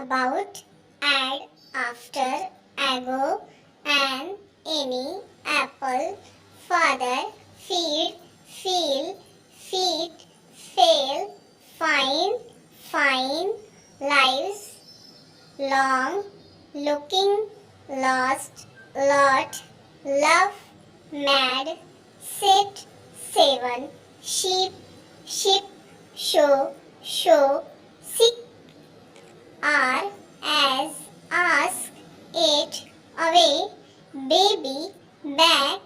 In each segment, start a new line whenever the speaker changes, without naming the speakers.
about, add, after, ago, an, any, apple, father, feed, feel, feet, fail, fine, fine, lives, long, looking, lost, lot, love, mad, sit, 7, sheep, ship, show, show, sick, are, as, ask, 8, away, baby, back,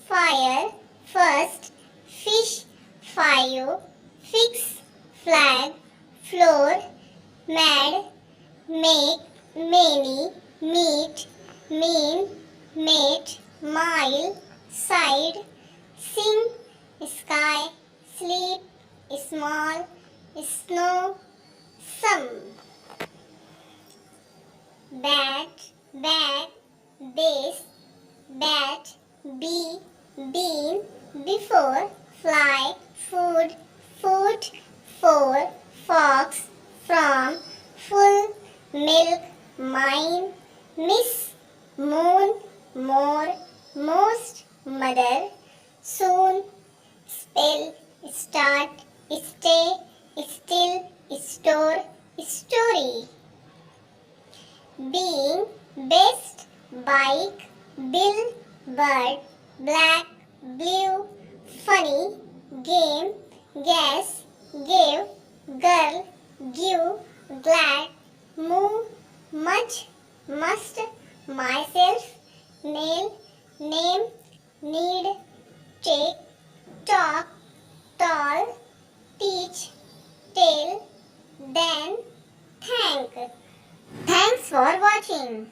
fire, first, fish, 5, fix, flag, floor, mad, make, many, meet, mean, mate, mile, side, sing, sky, sleep, small, snow, some. Bat, bag, base, bat, bee, bean, before, fly, food, foot, for, fox, from, full, milk, mine, miss, moon, more, most, mother, soon, spell, start, stay, still, store, story. Being, best, bike, bill, bird, black, blue, funny, game, guess, give, girl, give, glad, move, much, must, myself, nail, name, need, take, talk, tall, teach, tell, then, thank. Thanks for watching.